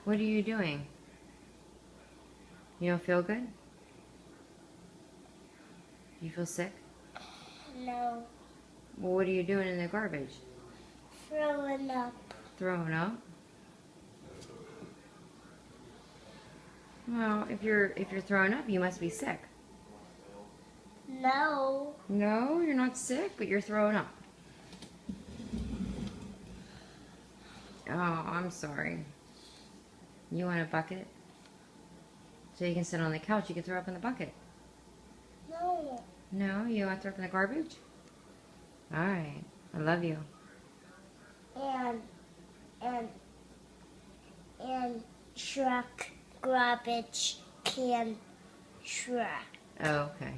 What are you doing? You don't feel good? You feel sick? No. Well, what are you doing in the garbage? Throwing up. Throwing up? Well, if you're throwing up, you must be sick. No. No, you're not sick, but you're throwing up. Oh, I'm sorry. You want a bucket? So you can sit on the couch, you can throw up in the bucket. No. No, you want to throw up in the garbage? Alright, I love you. And and and truck garbage can truck. Oh, okay.